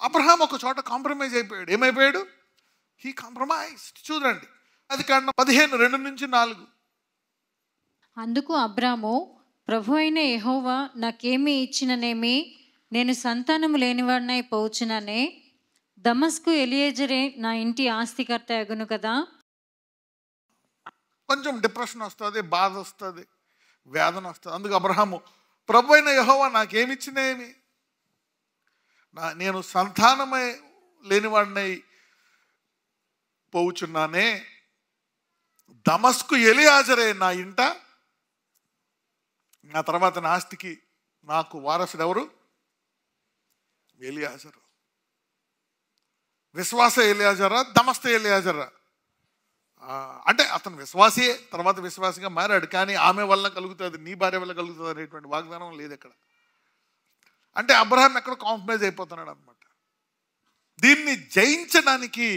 Abraham ఒక చోట compromise అయిపోయాడు. ఏమైపోయాడు? He compromised. చూడండి, అది కారణం 15:2-4. అందుకు అబ్రాము, ప్రభు అయిన యెహోవా నాకేమి ఇచ్చిననేమి, నేను సంతానము లేనివాడినై పోవచ్చుననే, దమస్కు ఎలియేజరే నా ఇంటి ఆస్తికర్త అగును కదా. కొంచెం డిప్రెషన్ వస్తుంది, బాధ వస్తుంది, వేదన వస్తుంది. అందుకు అబ్రహాము, ప్రభు అయిన యెహోవా నాకేమిచ్చినేమి, నేను సంతానమే లేనివాడినై పోవుచున్నానే, దమస్కు ఎలియాజరే నా ఇంట, నా తర్వాత నా ఆస్తికి నాకు వారసుడు ఎవరు? ఎలియాజరు. విశ్వాస ఎలియాజరా, దమస్త ఎలియాజరా? అంటే అతను విశ్వాసే, తర్వాత విశ్వాసిగా మారాడు. కానీ ఆమె వల్ల కలుగుతుంది, నీ భార్య వల్ల కలుగుతుంది అనేటువంటి వాగ్దానం లేదు ఇక్కడ. అంటే అబ్రహాం ఎక్కడ కాంప్రమైజ్ అయిపోతున్నాడు అనమాట. దీన్ని జయించడానికి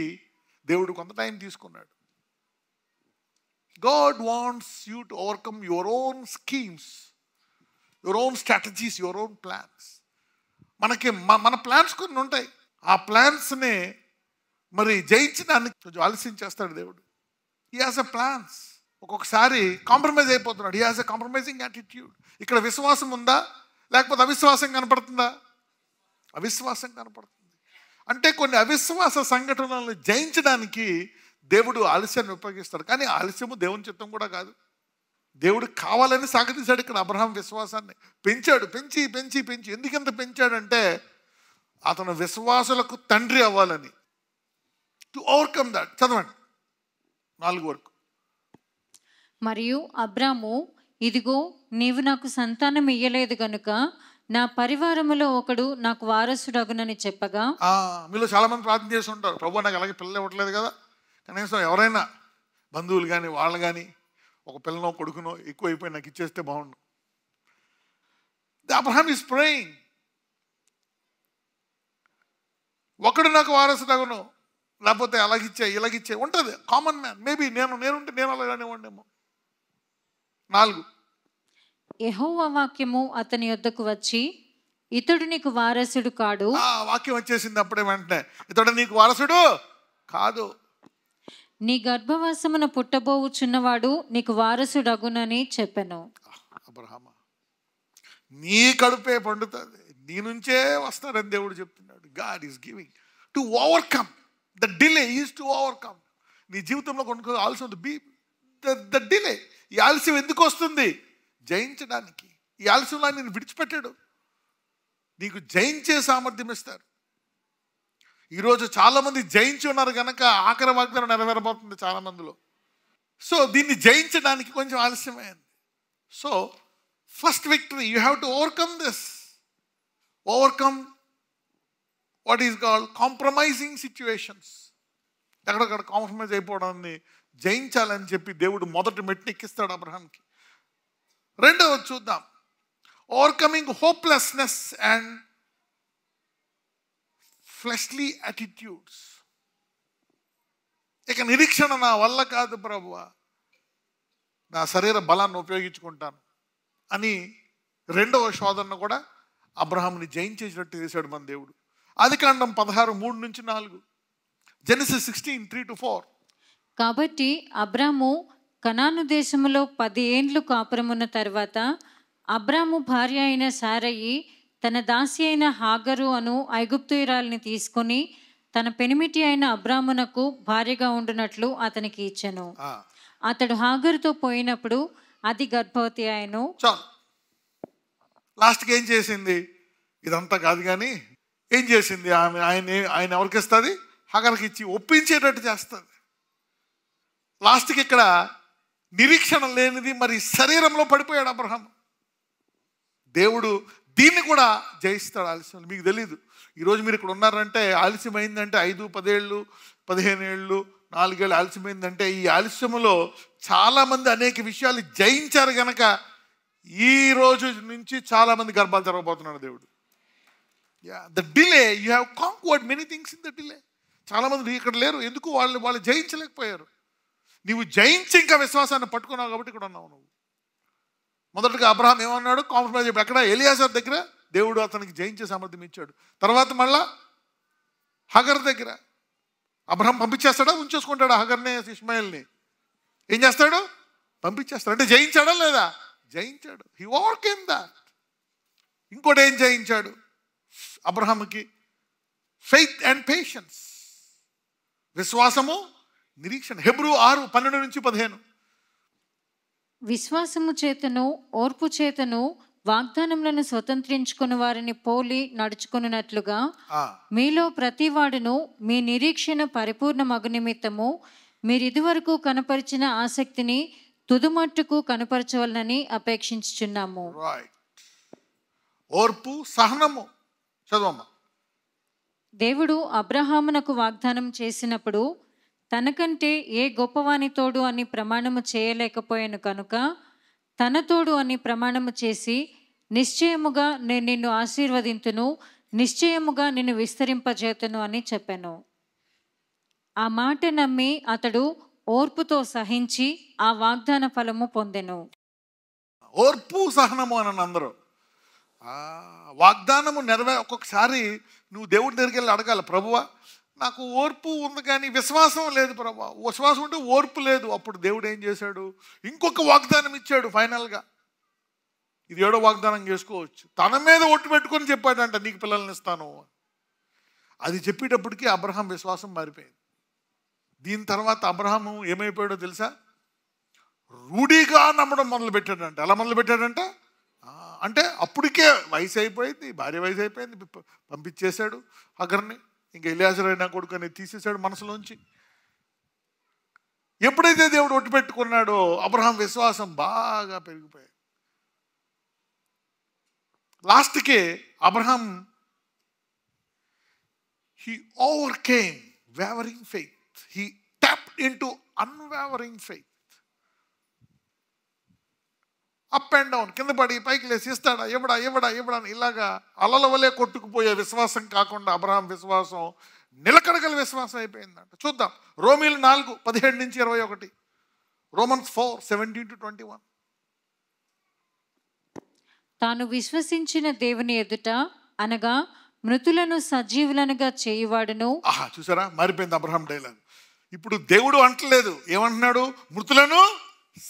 దేవుడు కొంత టైం తీసుకున్నాడు. God wants you to overcome your own schemes, your own strategies, your own plans. మనకి మన ప్లాన్స్ కొన్ని ఉంటాయి. ఆ ప్లాన్స్ని మరి జయించడానికి కొంచెం ఆలస్యం చేస్తాడు దేవుడు. He has a plans. ఒక్కొక్కసారి కాంప్రమైజ్ అయిపోతున్నాడు. He has a compromising attitude. ఇక్కడ విశ్వాసం ఉందా, లేకపోతే అవిశ్వాసం కనపడుతుందా? అవిశ్వాసం కనపడుతుంది. అంటే కొన్ని అవిశ్వాస సంఘటనలను జయించడానికి దేవుడు ఆలస్యాన్ని ఉపయోగిస్తాడు. కానీ ఆలస్యము దేవుని చిత్తం కూడా కాదు. దేవుడు కావాలని సాగతీశాడు. ఇక్కడ అబ్రహాం విశ్వాసాన్ని పెంచాడు, పెంచి పెంచి పెంచి. ఎందుకంత పెంచాడంటే అతను విశ్వాసులకు తండ్రి అవ్వాలని. To overcome that. చదవండి 4 వరకు. మరియు అబ్రాము, ఇదిగో నీవు నాకు సంతానం ఇయ్యలేదు గనుక నా పరివారములో ఒకడు నాకు వారసుడగునని చెప్పగా, మీలో చాలా మంది ప్రార్థన చేసి ఉంటారు, ప్రభు నాకు అలాగే పిల్లలు ఇవ్వట్లేదు కదా, కనీసం ఎవరైనా బంధువులు కానీ వాళ్ళు కానీ ఒక పిల్లనో కొడుకునో ఎక్కువైపోయి నాకు ఇచ్చేస్తే బాగుండు. అబ్రహాం ఈస్ ప్రేయింగ్, ఒకడు నాకు వారసుడగును, లేకపోతే ఇలాగిచ్చే ఉంటుంది. Common man. మేబీ నేనుంటే నేను అలాగానే ఉండేమో. 4. యెహోవా వాక్యము అతని యొద్దకు వచ్చి, ఇతడు నీకు వారసుడు కాడు. వాక్యం వచ్చేసింది అప్పుడే వెంటనే, ఇతడు నీకు వారసుడు కాదు, నీ గర్భవాసమున పుట్టబోవుచున్నవాడు నీకు వారసుడగునని చెప్పెను. అబ్రహామా, నీ కడుపే పండుతుంది, నీ నుంచే వస్తారని దేవుడు చెప్తున్నాడు. God is giving to overcome. The delay is to overcome. నీ జీవితంలో కొన్ని ఆల్సో ద డిలే. ఈ ఆలస్యం ఎందుకు వస్తుంది? జయించడానికి. ఈ ఆలస్యంలో నేను విడిచిపెట్టాడు. నీకు జయించే సామర్థ్యం ఇస్తారు. ఈరోజు చాలామంది జయించి ఉన్నారు కనుక ఆఖరి వాగ్దానం నెరవేరబోతుంది చాలామందిలో. సో దీన్ని జయించడానికి కొంచెం ఆలస్యమైంది. So first victory, you have to overcome this. Overcome what is called compromising situations. ఎక్కడక్కడ కాంప్రమైజ్ అయిపోవడాన్ని జయించాలని చెప్పి దేవుడు మొదటి మెట్టు ఎక్కిస్తాడు అబ్రహాంకి. రెండవది చూద్దాం, overcoming hopelessness and fleshly attitudes. ఇక నిరీక్షణ నా వల్ల కాదు ప్రభువా, నా శరీర బలాన్ని ఉపయోగించుకుంటాను అని రెండవ శోధనను కూడా అబ్రహాంని జయించేసినట్టు చేశాడు మన దేవుడు. ఆదికాండం 16:3-4, జెనసిస్ 16:3-4. కాబట్టి అబ్రాము కనాను దేశములో 10 ఏండ్లు కాపురమున్న తర్వాత అబ్రాము భార్య అయిన సారయి తన దాసి అయిన హాగరు అను ఐగుప్తీయురాలిని తీసుకొని తన పెనిమిటి అయిన అబ్రామునకు భార్యగా ఉండునట్లు అతనికి ఇచ్చెను. అతడు హాగరుతో పోయినప్పుడు అది గర్భవతి ఆయను. చాలు, లాస్ట్కి ఏం చేసింది? ఇదంతా కాదు కానీ ఏం చేసింది? ఆయన ఎవరికి ఇస్తుంది? హాగర్కి ఇచ్చి ఒప్పించేటట్టు చేస్తుంది. లాస్ట్కి ఇక్కడ నిరీక్షణ లేనిది మరి శరీరంలో పడిపోయాడు అబ్రహాం. దేవుడు దీన్ని కూడా జయిస్తాడు ఆలస్యం. మీకు తెలీదు, ఈరోజు మీరు ఇక్కడ ఉన్నారంటే ఆలస్యమైందంటే 5, 10 ఏళ్ళు, 15 ఏళ్ళు, 4 ఏళ్ళు ఆలస్యమైందంటే ఈ ఆలస్యంలో చాలామంది అనేక విషయాలు జయించారు కనుక ఈ రోజు నుంచి చాలామంది గర్భాలు తెరవబోతున్నాడు దేవుడు. The delay, you have conquered many things in the delay. చాలామంది ఇక్కడ లేరు, ఎందుకు? వాళ్ళు జయించలేకపోయారు. నీవు జయించి ఇంకా విశ్వాసాన్ని పట్టుకున్నావు కాబట్టి ఇక్కడ ఉన్నావు నువ్వు. మొదటగా అబ్రహాం ఏమన్నాడు? కాంప్రమైజ్. ఎక్కడ? ఎలియాజర్ దగ్గర దేవుడు అతనికి జయించే సామర్థ్యం ఇచ్చాడు. తర్వాత మళ్ళా హగర్ దగ్గర. అబ్రహాం పంపించేస్తాడా, ఉంచేసుకుంటాడా హగర్ని, ఇష్మాయిల్ని? ఏం చేస్తాడు? పంపించేస్తాడు. అంటే జయించాడా లేదా? జయించాడు. He overcame that. ఇంకోటి ఏం జయించాడు అబ్రహాంకి? ఫెయిత్ అండ్ పేషెన్స్, విశ్వాసము, నిరీక్షణ. హెబ్రూ 6:12-15. విశ్వాసము చేతను ఓర్పు చేతను వాగ్దానములను స్వతంత్రించుకుని వారిని పోలి నడుచుకున్నట్లుగా మీలో ప్రతివాడును మీ నిరీక్షణ పరిపూర్ణమగు నిమిత్తము మీరు ఇదివరకు కనపరిచిన ఆసక్తిని తుదుమట్టుకు కనపరచవలనని అపేక్షించుచున్నాము. ఓర్పు, సహనము. చదవమ్మా. దేవుడు అబ్రహామునకు వాగ్దానం చేసినప్పుడు తనకంటే ఏ గొప్పవాని తోడు అని ప్రమాణము చేయలేకపోయాను కనుక తన తోడు అని ప్రమాణము చేసి నిశ్చయముగా నేను నిన్ను ఆశీర్వదింతును, నిశ్చయముగా నిన్ను విస్తరింపజేతును అని చెప్పాను. ఆ మాట నమ్మి అతడు ఓర్పుతో సహించి ఆ వాగ్దాన ఫలము పొందెను. ఓర్పు, సహనము అని అందరూ వాగ్దానము ఒక్కొక్కసారి నువ్వు దేవుడి దగ్గరికి వెళ్ళి అడగాలి, ప్రభువా నాకు ఓర్పు ఉంది కానీ విశ్వాసం లేదు ప్రభువా. విశ్వాసం ఉంటే ఓర్పు లేదు. అప్పుడు దేవుడు ఏం చేశాడు? ఇంకొక వాగ్దానం ఇచ్చాడు. ఫైనల్గా ఇది 7వ వాగ్దానం చేసుకోవచ్చు. తన మీద ఒట్టు పెట్టుకొని చెప్పాడంట, నీకు పిల్లల్ని ఇస్తాను. అది చెప్పేటప్పటికి అబ్రహాం విశ్వాసం మారిపోయింది. దీని తర్వాత అబ్రహాము ఏమైపోయాడో తెలుసా? రూఢీగా నమ్మడం మొదలుపెట్టాడంట. ఎలా మొదలుపెట్టాడంట అంటే అప్పటికే వయసు అయిపోయింది, భార్య వయసు అయిపోయింది, పంపించేశాడు హగర్ని. ఇంకా ఎలియాజరు అయినా కొడుకుని తీసేశాడు మనసులోంచి. ఎప్పుడైతే దేవుడు ఒట్టు పెట్టుకున్నాడో అబ్రహాం విశ్వాసం బాగా పెరిగిపోయాడు. లాస్ట్కి Abraham he overcame wavering faith. He tapped into unwavering faith. Up and down, కింద పడి పైకి లేసి ఇస్తాడా ఇవ్వడా ఇవ్వడా ఇవ్వడా ఇలాగా అలల వలె కొట్టుకుపోయే విశ్వాసం కాకుండా అబ్రహాం విశ్వాసం నిలకడగల విశ్వాసం అయిపోయిందంట. చూద్దాం. రోమీలు 4:17-21. రోమన్స్ 4:17-21. తాను విశ్వసించిన దేవుని ఎదుట అనగా మృతులను సజీవులనుగా చేయువాడును. చూసారా, మారిపోయింది అబ్రహాం డైలాగ్. ఇప్పుడు దేవుడు అంటలేదు, ఏమంటున్నాడు? మృతులను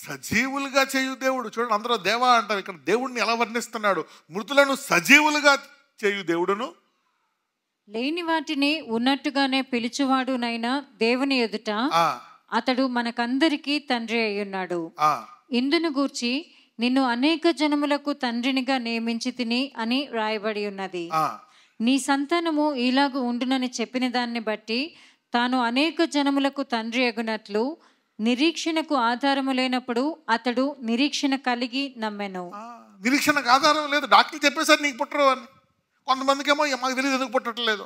సజీవులుగా చేయు దేవుడు. చూడండి, అందరూ దేవా అంటారు, ఇక్కడ దేవుడిని ఎలా వర్ణిస్తున్నాడు? మృతులను సజీవులుగా చేయు దేవుడును, లేని వాటిని ఉన్నట్టుగానే పిలుచువాడునైనా దేవుని ఎదుట అతడు మనకందరికీ తండ్రి అయ్యున్నాడు. ఇందును గూర్చి నిన్ను అనేక జనములకు తండ్రినిగా నియమించి తిని అని రాయబడి ఉన్నది. నీ సంతానము ఇలాగు ఉండునని చెప్పిన దాన్ని బట్టి తాను అనేక జనములకు తండ్రి అగునట్లు నిరీక్షణకు ఆధారము లేనప్పుడు అతడు నిరీక్షణ కలిగి నమ్మెను. నిరీక్షణకు ఆధారం లేదు. డాక్టర్లు చెప్పేసారు నీకు పుట్టరు అని. కొంతమందికేమో మాకు తెలియదు ఎందుకు పుట్టట్లేదు.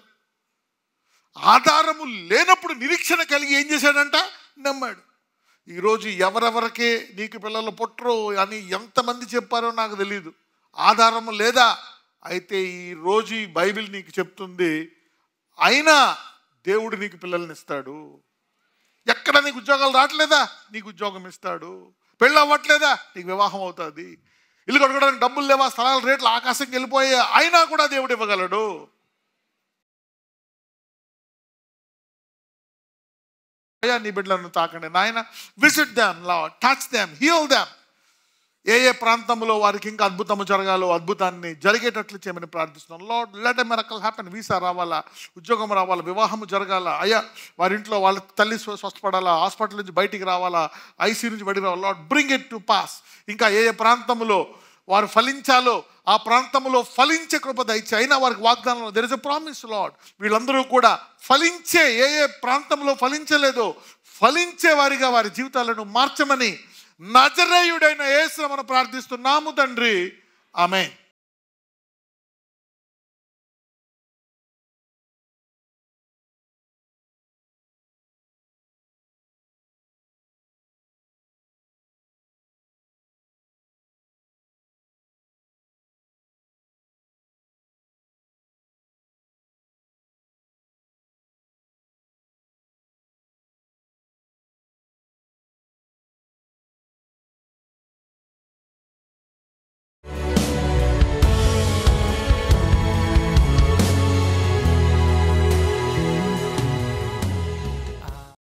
ఆధారము లేనప్పుడు నిరీక్షణ కలిగి ఏం చేశాడంట? నమ్మాడు. ఈరోజు ఎవరెవరికి నీకు పిల్లలు పుట్టరు అని ఎంతమంది చెప్పారో నాకు తెలియదు. ఆధారము లేదా? అయితే ఈరోజు ఈ బైబిల్ నీకు చెప్తుంది, అయినా దేవుడు నీకు పిల్లల్ని ఇస్తాడు. ఎక్కడ నీకు ఉద్యోగాలు రావట్లేదా? నీకు ఉద్యోగం ఇస్తాడు. పెళ్ళి అవ్వట్లేదా? నీకు వివాహం అవుతుంది. ఇల్లు కట్టుకోవడానికి డబ్బులు లేవా? స్థలాల రేట్లు ఆకాశంకి వెళ్ళిపోయా, అయినా కూడా దేవుడు ఇవ్వగలడు. అయ్యా నీ బిడ్డలను తాకండి నాయన. Visit them lord, touch them, heal them. ఏ ఏ ప్రాంతంలో వారికి ఇంకా అద్భుతము జరగాలో అద్భుతాన్ని జరిగేటట్లు చేయమని ప్రార్థిస్తున్నాం. Lord let a miracle happen. Visa రావాలా, ఉద్యోగం రావాలా, వివాహము జరగాల. అయ్యా వారింట్లో వాళ్ళ తల్లి స్వస్థపడాలా, హాస్పిటల్ నుంచి బయటికి రావాలా, ఐసీ నుంచి బయటికి రావాలా. Lord bring it to pass. ఇంకా ఏ ఏ ప్రాంతంలో వారు ఫలించాలో ఆ ప్రాంతంలో ఫలించే కృప దయచేయి. అయినా వారికి వాగ్దానంలో there is a promise lord. వీళ్ళందరూ కూడా ఫలించే, ఏ ఏ ప్రాంతంలో ఫలించలేదో ఫలించే వారిగా వారి జీవితాలను మార్చమని నజరేయుడైన యేసుని మనం ప్రార్థిస్తున్నాము తండ్రి. ఆమేన్.